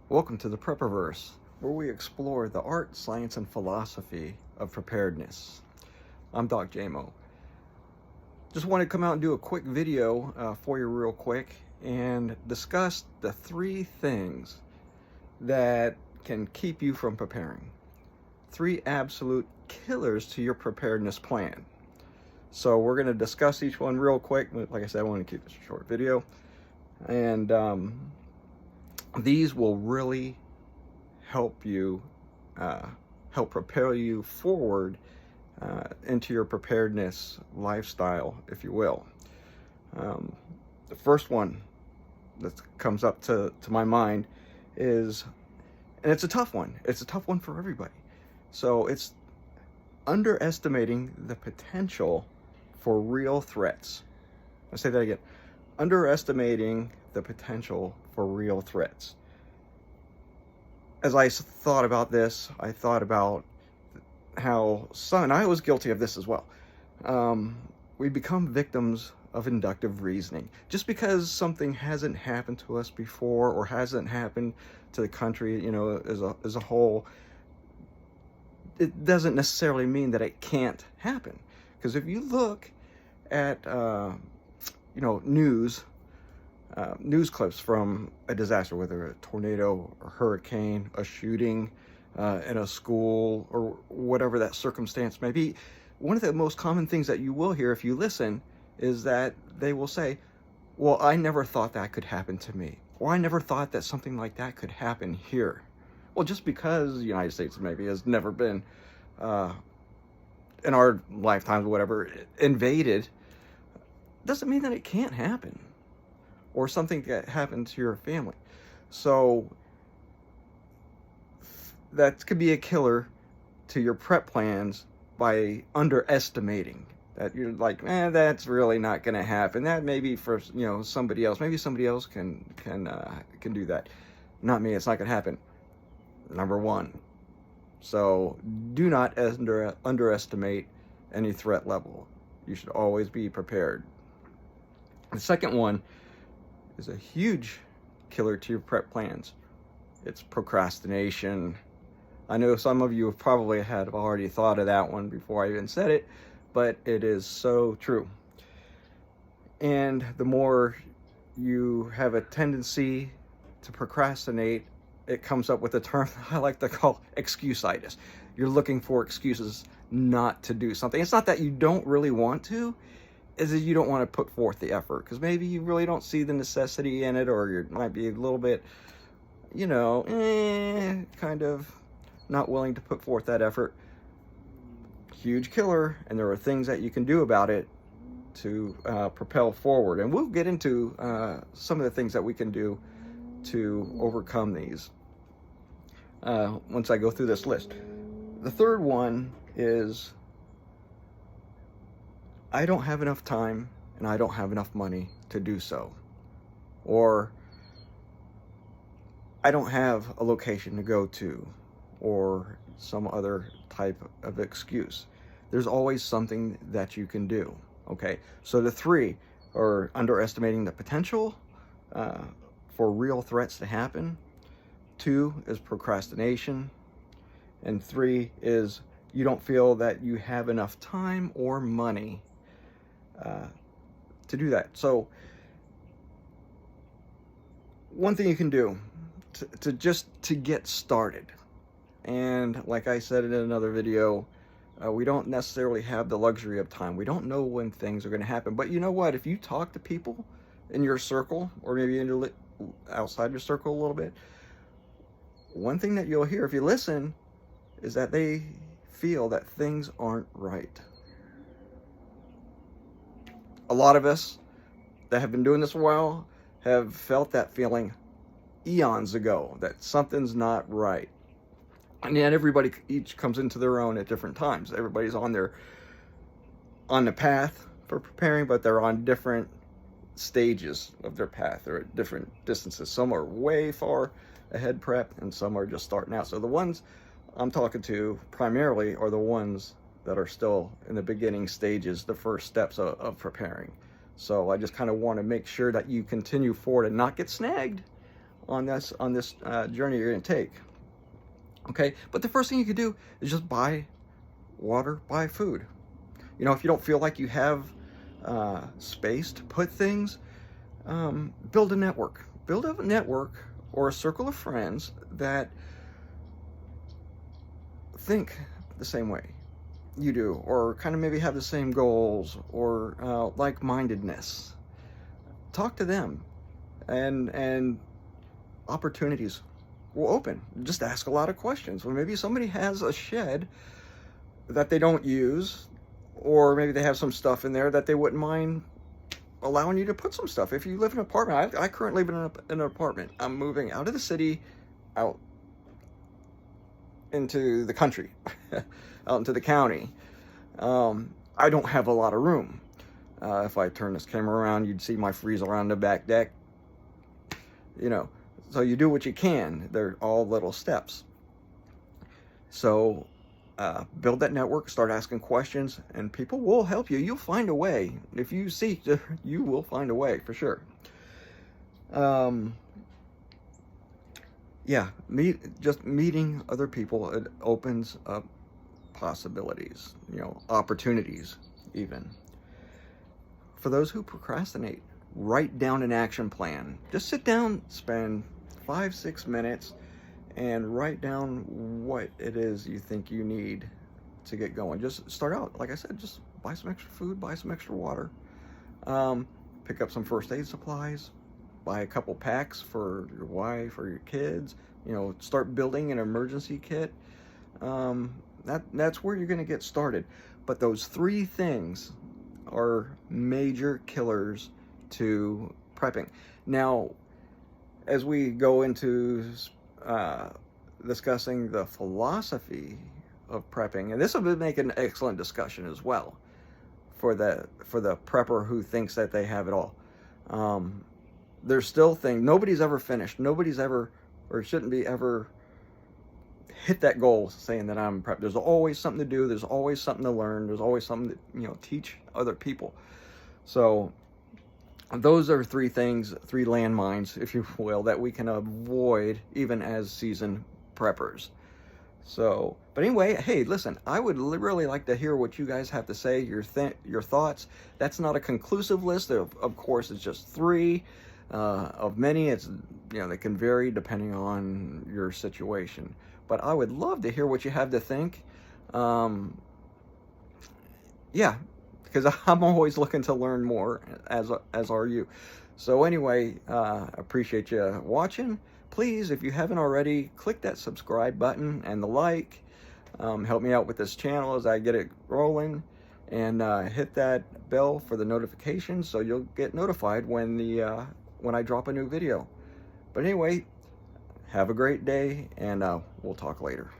Welcome to the Prepperverse, where we explore the art, science, and philosophy of preparedness. I'm Doc JMO. Just want to come out and do a quick video for you real quick and discuss the 3 things that can keep you from preparing. 3 absolute killers to your preparedness plan. So we're going to discuss each one real quick. Like I said, I want to keep this a short video. And these will really help you, help propel you forward into your preparedness lifestyle, if you will. The first one that comes up to my mind is, and it's a tough one. It's a tough one for everybody. So it's underestimating the potential for real threats. I'll say that again. Underestimating the potential for real threats. As I thought about this, I thought about how and I was guilty of this as well. We become victims of inductive reasoning. Just because something hasn't happened to us before or hasn't happened to the country, as a whole, it doesn't necessarily mean that it can't happen. Because if you look at news clips from a disaster, whether a tornado, a hurricane, a shooting in a school, or whatever that circumstance may be, one of the most common things that you will hear if you listen is that they will say, well, I never thought that could happen to me, or I never thought that something like that could happen here. Well, just because the United States maybe has never been, in our lifetimes or whatever, invaded, doesn't mean that it can't happen, or something that happened to your family. So that could be a killer to your prep plans by underestimating that. You're like, that's really not going to happen. That may be for somebody else. Maybe somebody else can do that. Not me. It's not going to happen. Number one. So do not underestimate any threat level. You should always be prepared. The second one is a huge killer to your prep plans. It's procrastination. I know some of you probably have already thought of that one before I even said it, but it is so true. And the more you have a tendency to procrastinate, it comes up with a term I like to call excuse-itis. You're looking for excuses not to do something. It's not that you don't really want to, is that you don't want to put forth the effort, because maybe you really don't see the necessity in it, or you might be a little bit, kind of not willing to put forth that effort. Huge killer, and there are things that you can do about it to propel forward. And we'll get into some of the things that we can do to overcome these once I go through this list. The third one is, I don't have enough time and I don't have enough money to do so. Or I don't have a location to go to, or some other type of excuse. There's always something that you can do. Okay, so the 3 are underestimating the potential for real threats to happen. 2 is procrastination. And 3 is you don't feel that you have enough time or money to do that. So one thing you can do to get started, and like I said in another video, we don't necessarily have the luxury of time. We don't know when things are going to happen. But you know what? If you talk to people in your circle, or maybe outside your circle a little bit, one thing that you'll hear if you listen is that they feel that things aren't right. A lot of us that have been doing this a while have felt that feeling eons ago, that something's not right. And yet everybody each comes into their own at different times. Everybody's on the path for preparing, but they're on different stages of their path. They're at different distances. Some are way far ahead prep, and some are just starting out. So the ones I'm talking to primarily are the ones that are still in the beginning stages, the first steps of preparing. So I just kind of want to make sure that you continue forward and not get snagged on this journey you're going to take. Okay, but the first thing you could do is just buy water, buy food. You know, if you don't feel like you have space to put things, build a network. Build a network or a circle of friends that think the same way you do, or kind of maybe have the same goals, or like-mindedness. Talk to them, and opportunities will open. Just ask a lot of questions. Well, maybe somebody has a shed that they don't use, or maybe they have some stuff in there that they wouldn't mind allowing you to put some stuff. If you live in an apartment, I currently live in an apartment. I'm moving out of the city, out into the country, out into the county. I don't have a lot of room. If I turn this camera around, you'd see my freezer on the back deck. You know, so you do what you can. They're all little steps. So build that network, start asking questions, and people will help you. You'll find a way. If you seek, you will find a way, for sure. Yeah, just meeting other people, it opens up possibilities, you know, opportunities even. For those who procrastinate, write down an action plan. Just sit down, spend 5-6 minutes, and write down what it is you think you need to get going. Just start out, like I said, just buy some extra food, buy some extra water, pick up some first aid supplies, buy a couple packs for your wife or your kids, you know, start building an emergency kit. That's where you're going to get started. But those 3 things are major killers to prepping. Now, as we go into discussing the philosophy of prepping, and this will make an excellent discussion as well for the prepper who thinks that they have it all. There's still things, nobody's ever finished. Nobody's ever, or shouldn't be ever, hit that goal saying that I'm prepped. There's always something to do. There's always something to learn. There's always something to, you know, teach other people. So those are 3 things, 3 landmines, if you will, that we can avoid even as seasoned preppers. So, but anyway, hey, listen, I would really like to hear what you guys have to say, your thoughts. That's not a conclusive list. Of course, it's just 3 of many. It's, you know, they can vary depending on your situation. But I would love to hear what you have to think. Yeah, because I'm always looking to learn more, as are you. So anyway, appreciate you watching. Please, if you haven't already, click that subscribe button and the like. Help me out with this channel as I get it rolling. And hit that bell for the notifications so you'll get notified when I drop a new video. But anyway, have a great day, and we'll talk later.